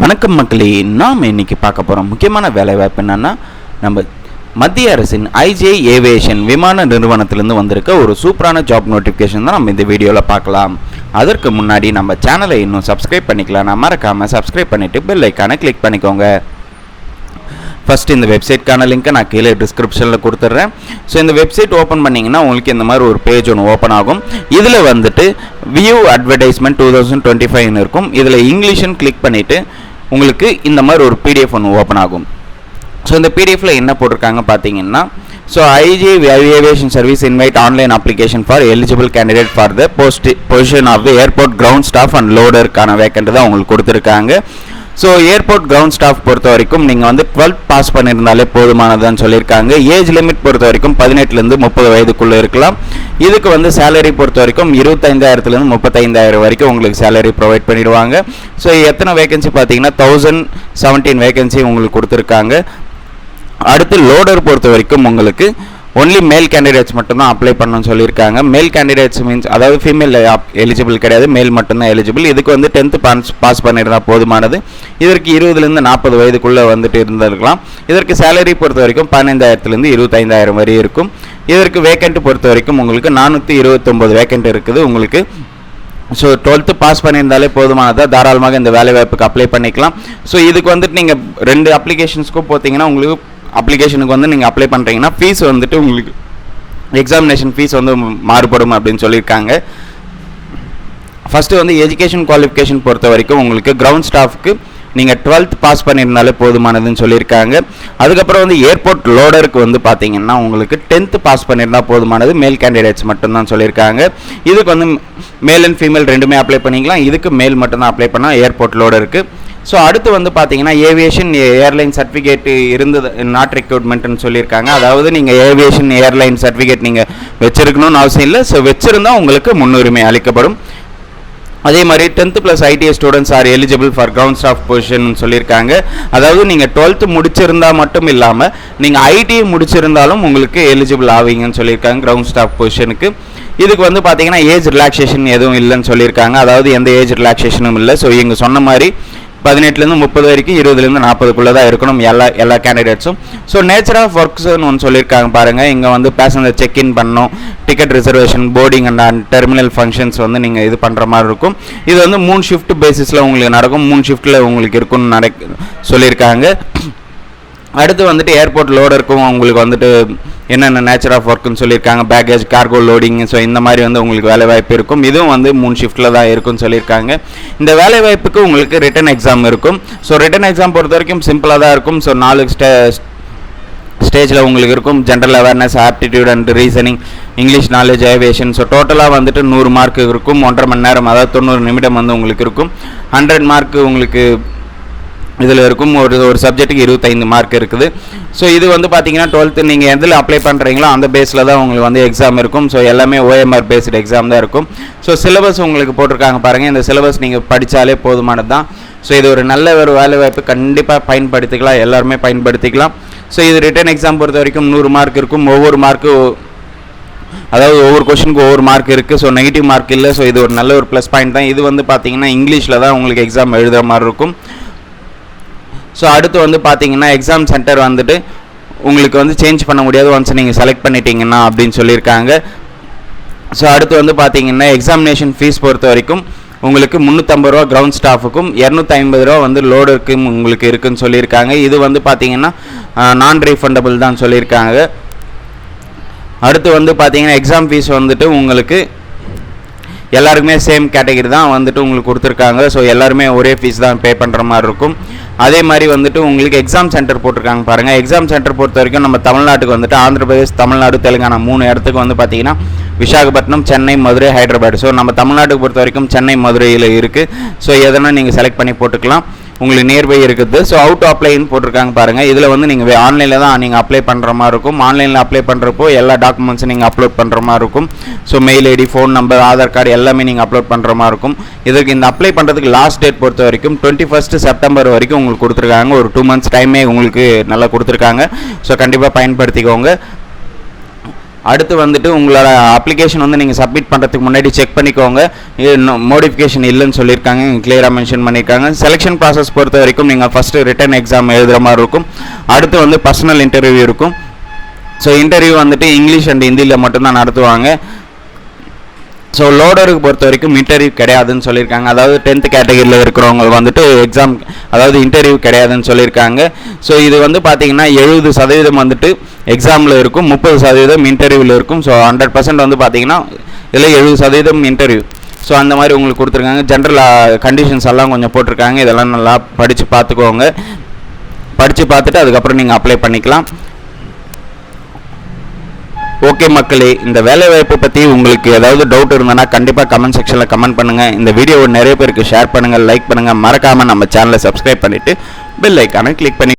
வணக்கம் மக்களே, நாம் இன்னைக்கு பார்க்க போகிறோம் முக்கியமான வேலைவாய்ப்பு என்னன்னா, நம்ம மத்திய அரசின் ஐஜே ஏவியேஷன் விமான நிறுவனத்திலிருந்து வந்திருக்க ஒரு சூப்பரான ஜாப் நோட்டிஃபிகேஷன் தான் நம்ம இந்த வீடியோவில் பார்க்கலாம். அதற்கு முன்னாடி நம்ம சேனலை இன்னும் சப்ஸ்கிரைப் பண்ணிக்கலாம். மறக்காமல் சப்ஸ்கிரைப் பண்ணிவிட்டு பெல் ஐக்கானை கிளிக் பண்ணிக்கோங்க. ஃபஸ்ட் இந்த வெப்சைட்கான லிங்க்கை நான் கீழே டிஸ்கிரிப்ஷனில் கொடுத்துட்றேன். ஸோ இந்த வெப்சைட் ஓப்பன் பண்ணிங்கன்னா உங்களுக்கு இந்த மாதிரி ஒரு பேஜ் ஒன்று ஓப்பன் ஆகும். இதில் வந்துட்டு வியூ அட்வர்டைஸ்மெண்ட் 2025 இருக்கும். இதில் இங்கிலீஷ்னு கிளிக் பண்ணிவிட்டு உங்களுக்கு இந்த மாதிரி ஒரு பிடிஎஃப் ஒன்று ஓப்பன் ஆகும். ஸோ இந்த பிடிஎஃப்பில் என்ன போட்டிருக்காங்க பார்த்தீங்கன்னா, so IJ aviation service invite online application for eligible candidate for the position of the airport ground staff and லோடருக்கான வேக்கண்ட் தான் உங்களுக்கு கொடுத்துருக்காங்க. ஸோ ஏர்போர்ட் கிரவுண்ட் ஸ்டாஃப் பொறுத்த வரைக்கும் நீங்கள் வந்து 12th பாஸ் பண்ணியிருந்தாலே போதுமானதுன்னு சொல்லியிருக்காங்க. ஏஜ் லிமிட் பொறுத்த வரைக்கும் 18லேருந்து 30 வயதுக்குள்ளே இருக்கலாம். இதுக்கு வந்து சேலரி பொறுத்த வரைக்கும் 25,000லேருந்து 35,000 வரைக்கும் உங்களுக்கு சேலரி ப்ரொவைட் பண்ணிடுவாங்க. ஸோ எத்தனை வேகன்சி பார்த்தீங்கன்னா 1017 வேகன்சி உங்களுக்கு கொடுத்துருக்காங்க. அடுத்து லோடர் பொறுத்த வரைக்கும் உங்களுக்கு ஒன்லி மேல் கேண்டிடேட்ஸ் மட்டும்தான் அப்ளை பண்ணணும்னு சொல்லியிருக்காங்க. மேல் கேண்டிடேட்ஸ் மீன்ஸ் அதாவது ஃபீமேல் எலிஜிபிள் கிடையாது, மேல் மட்டும்தான் எலிஜிபிள். இதுக்கு வந்து 10th பாஸ் பண்ணியிருந்தால் போதுமானது. இதற்கு 20லேருந்து 40 வயதுக்குள்ளே வந்துட்டு இருந்திருக்கலாம். இதற்கு சேலரி பொறுத்த வரைக்கும் 15,000லேருந்து 25,000 வரை இருக்கும். இதற்கு வேக்கண்ட் பொறுத்த வரைக்கும் உங்களுக்கு 429 வேக்கண்ட் இருக்குது உங்களுக்கு. ஸோ 12th பாஸ் பண்ணியிருந்தாலே போதுமானதாக தாராளமாக இந்த வேலைவாய்ப்புக்கு அப்ளை பண்ணிக்கலாம். ஸோ இதுக்கு வந்துட்டு நீங்கள் 2 அப்ளிகேஷன்ஸ்க்கும் பார்த்தீங்கன்னா உங்களுக்கு அப்ளிகேஷனுக்கு வந்து நீங்கள் அப்ளை பண்ணுறீங்கன்னா ஃபீஸ் வந்துட்டு உங்களுக்கு எக்ஸாமினேஷன் ஃபீஸ் வந்து மாறுபடும் அப்படின்னு சொல்லியிருக்காங்க. ஃபஸ்ட்டு வந்து எஜுகேஷன் குவாலிஃபிகேஷன் பொறுத்த வரைக்கும் உங்களுக்கு கிரவுண்ட் ஸ்டாஃப்க்கு நீங்கள் 12th பாஸ் பண்ணியிருந்தாலே போதுமானதுன்னு சொல்லியிருக்காங்க. அதுக்கப்புறம் வந்து ஏர்போர்ட் லோடருக்கு வந்து பார்த்தீங்கன்னா உங்களுக்கு 10th பாஸ் பண்ணியிருந்தால் போதுமானது, மேல் கேண்டிடேட்ஸ் மட்டும்தான் சொல்லியிருக்காங்க. இதுக்கு வந்து மேல் அண்ட் ஃபீமேல் ரெண்டுமே அப்ளை பண்ணிக்கலாம். இதுக்கு மேல் மட்டும்தான் அப்ளை பண்ணால் ஏர்போர்ட் லோடருக்கு. ஸோ அடுத்து வந்து பார்த்தீங்கன்னா ஏவியேஷன் ஏர்லைன் சர்டிஃபிகேட் இருந்தது நாட் ரெக்ரூட்மெண்ட்னு சொல்லியிருக்காங்க. அதாவது நீங்கள் ஏவியேஷன் ஏர்லைன் சர்டிஃபிகேட் நீங்கள் வச்சிருக்கணும்னு அவசியம் இல்லை. ஸோ வச்சுருந்தால் உங்களுக்கு முன்னுரிமை அளிக்கப்படும். அதே மாதிரி 10th + ITI students are eligible for ground staff position சொல்லியிருக்காங்க. அதாவது நீங்கள் 12th முடிச்சிருந்தால் மட்டும் இல்லாமல் நீங்கள் ITI முடிச்சிருந்தாலும் உங்களுக்கு எலிஜிபிள் ஆவீங்கன்னு சொல்லியிருக்காங்க கிரவுண்ட் ஸ்டாஃப் பொசிஷனுக்கு. இதுக்கு வந்து பார்த்தீங்கன்னா ஏஜ் ரிலாக்ஸேஷன் எதுவும் இல்லைன்னு சொல்லியிருக்காங்க. அதாவது எந்த ஏஜ் ரிலாக்ஸேஷனும் இல்லை. ஸோ இங்கே சொன்ன மாதிரி 18லேருந்து 30 வரைக்கும் 20லேருந்து 40க்குள்ளே தான் இருக்கணும் எல்லா கேண்டிடேட்ஸும். ஸோ நேச்சர் ஆஃப் ஒர்க்ஸ்னு ஒன்று சொல்லியிருக்காங்க பாருங்கள். இங்கே வந்து பேசஞ்சர் செக்இன் பண்ணணும், ticket reservation, boarding and terminal functions வந்து நீங்கள் இது பண்ணுற மாதிரி இருக்கும். இது வந்து 3 ஷிஃப்ட் பேசிஸில் உங்களுக்கு நடக்கும். 3 ஷிஃப்ட்டில் உங்களுக்கு இருக்குன்னு சொல்லியிருக்காங்க. அடுத்து வந்துட்டு ஏர்போர்ட் லோடருக்கும் உங்களுக்கு வந்துட்டு என்னென்ன நேச்சர் ஆஃப் ஒர்க்குன்னு சொல்லியிருக்காங்க. பேக்கேஜ், கார்கோ லோடிங், ஸோ இந்த மாதிரி வந்து உங்களுக்கு வேலைவாய்ப்பு இருக்கும். இதுவும் வந்து 3 ஷிஃப்ட்டில் தான் இருக்குன்னு சொல்லியிருக்காங்க. இந்த வேலைவாய்ப்புக்கு உங்களுக்கு ரிட்டன் எக்ஸாம் இருக்கும். ஸோ ரிட்டன் எக்ஸாம் பொறுத்த வரைக்கும் சிம்பிளாக தான் இருக்கும். ஸோ 4 ஸ்டேஜில் உங்களுக்கு இருக்கும். General awareness, aptitude and reasoning, English knowledge, aviation. So டோட்டலாக வந்துட்டு 100 மார்க் இருக்கும். 1.5 மணி நேரம், அதாவது 90 நிமிடம் வந்து உங்களுக்கு இருக்கும். 100 மார்க் உங்களுக்கு இதில் இருக்கும். ஒரு சப்ஜெக்ட்டுக்கு 25 மார்க் இருக்குது. ஸோ இது வந்து பார்த்தீங்கன்னா 12th நீங்கள் எதில் அப்ளை பண்ணுறீங்களோ அந்த பேஸில் தான் உங்களுக்கு வந்து எக்ஸாம் இருக்கும். ஸோ எல்லாமே OMR பேஸ்டு எக்ஸாம் தான் இருக்கும். ஸோ சிலபஸ் உங்களுக்கு போட்டிருக்காங்க பாருங்கள். இந்த சிலபஸ் நீங்கள் படித்தாலே போதுமானது தான். ஸோ இது ஒரு நல்ல ஒரு வேலைவாய்ப்பு, கண்டிப்பாக பயன்படுத்திக்கலாம், எல்லாருமே பயன்படுத்திக்கலாம். ஸோ இது ரிட்டன் எக்ஸாம் பொறுத்த வரைக்கும் 100 மார்க் இருக்கும். ஒவ்வொரு கொஷனுக்கு ஒவ்வொரு மார்க் இருக்குது. ஸோ நெகட்டிவ் மார்க் இல்லை. ஸோ இது ஒரு நல்ல ஒரு ப்ளஸ் பாயிண்ட் தான். இது வந்து பார்த்தீங்கன்னா இங்கிலீஷில் தான் உங்களுக்கு எக்ஸாம் எழுதுகிற மாதிரி இருக்கும். ஸோ அடுத்து வந்து பார்த்தீங்கன்னா எக்ஸாம் சென்டர் வந்துட்டு உங்களுக்கு வந்து சேஞ்ச் பண்ண முடியாது ஒன்ஸ் நீங்கள் செலக்ட் பண்ணிட்டீங்கன்னா அப்படின்னு சொல்லியிருக்காங்க. ஸோ அடுத்து வந்து பார்த்தீங்கன்னா எக்ஸாமினேஷன் ஃபீஸ் பொறுத்த வரைக்கும் உங்களுக்கு 350 ரூபா கிரவுண்ட் ஸ்டாஃபுக்கும் 250 ரூபா வந்து லோடருக்கும் உங்களுக்கு இருக்குன்னு சொல்லியிருக்காங்க. இது வந்து பார்த்தீங்கன்னா நான் ரீஃபண்டபிள் தான் சொல்லியிருக்காங்க. அடுத்து வந்து பார்த்தீங்கன்னா எக்ஸாம் ஃபீஸ் வந்துட்டு உங்களுக்கு எல்லாருக்குமே சேம் கேட்டகரி தான் வந்துட்டு உங்களுக்கு கொடுத்துருக்காங்க. ஸோ எல்லாருமே ஒரே ஃபீஸ் தான் பே பண்ணுற மாதிரி இருக்கும். அதே மாதிரி வந்துட்டு உங்களுக்கு எக்ஸாம் சென்டர் போட்டிருக்காங்க பாருங்கள். எக்ஸாம் சென்டர் பொறுத்த வரைக்கும் நம்ம தமிழ்நாட்டுக்கு வந்துட்டு ஆந்திர பிரதேஷ், தமிழ்நாடு, தெலுங்கானா 3 இடத்துக்கு வந்து பார்த்தீங்கன்னா விசாகப்பட்டினம், சென்னை, மதுரை, ஹைதராபாத். ஸோ நம்ம தமிழ்நாட்டுக்கு பொறுத்த வரைக்கும் சென்னை, மதுரையில் இருக்குது. ஸோ எதனா நீங்கள் செலக்ட் பண்ணி போட்டுக்கலாம், உங்களுக்கு நியர்பை இருக்குது. ஸோ அவுட் அப்ளைன்னு போட்டிருக்காங்க பாருங்கள். இதில் வந்து நீங்கள் ஆன்லைனில் தான் நீங்கள் அப்ளை பண்ணுற மாதிரி இருக்கும். ஆன்லைனில் அப்ளை பண்ணுறப்போ எல்லா டாக்குமெண்ட்ஸும் நீங்கள் அப்லோட் பண்ணுற மாதிரி இருக்கும். So mail ID, phone number, Aadhaar card எல்லாமே நீங்கள் அப்லோட் பண்ணுற மாதிரி இருக்கும். இதுக்கு இந்த அப்ளை பண்ணுறதுக்கு லாஸ்ட் டேட் பொறுத்த வரைக்கும் 21 செப்டம்பர் வரைக்கும் உங்களுக்கு கொடுத்துருக்காங்க. ஒரு 2 months டைமே உங்களுக்கு நல்லா கொடுத்துருக்காங்க. ஸோ கண்டிப்பாக பயன்படுத்திக்கோங்க. அடுத்து வந்துட்டு உங்களோட அப்ளிகேஷன் வந்து நீங்கள் சப்மிட் பண்ணுறதுக்கு முன்னாடி செக் பண்ணிக்கோங்க, மோடிஃபிகேஷன் இல்லைன்னு சொல்லியிருக்காங்க, கிளியராக மென்ஷன் பண்ணியிருக்காங்க. செலெக்ஷன் ப்ராசஸ் பொறுத்த வரைக்கும் நீங்கள் ஃபஸ்ட்டு ரிட்டன் எக்ஸாம் எழுதுகிற மாதிரி இருக்கும். அடுத்து வந்து பர்சனல் இன்டர்வியூ இருக்கும். ஸோ இன்டர்வியூ வந்துட்டு இங்கிலீஷ் அண்ட் ஹிந்தியில் மட்டும்தான் நடத்துவாங்க. ஸோ லோடருக்கு பொறுத்த வரைக்கும் இன்டர்வியூ கிடையாதுன்னு சொல்லியிருக்காங்க. அதாவது 10th கேட்டகரியில் இருக்கிறவங்க வந்துட்டு எக்ஸாம் அதாவது இன்டர்வியூ கிடையாதுன்னு சொல்லியிருக்காங்க. ஸோ இது வந்து பார்த்தீங்கன்னா 70% வந்துட்டு எக்ஸாமில் இருக்கும், 30% இன்டர்வியூவில் இருக்கும். ஸோ 100% வந்து பார்த்தீங்கன்னா இதில் 70% இன்டர்வியூ. ஸோ அந்த மாதிரி உங்களுக்கு கொடுத்துருக்காங்க. ஜென்ரல் கண்டிஷன்ஸ் எல்லாம் கொஞ்சம் போட்டிருக்காங்க. இதெல்லாம் நல்லா படித்து பார்த்துக்கோங்க. படித்து பார்த்துட்டு அதுக்கப்புறம் நீங்கள் அப்ளை பண்ணிக்கலாம். ஓகே மக்களே, இந்த வேலைவாய்ப்பு பற்றி உங்களுக்கு ஏதாவது டவுட் இருந்ததுன்னா கண்டிப்பாக கமெண்ட் செக்ஷனில் கமெண்ட் பண்ணுங்கள். இந்த வீடியோவை நிறைய பேருக்கு ஷேர் பண்ணுங்கள், லைக் பண்ணுங்கள். மறக்காமல் நம்ம சேனலை சப்ஸ்கிரைப் பண்ணிவிட்டு பெல் ஐக்கானை கிளிக் பண்ணி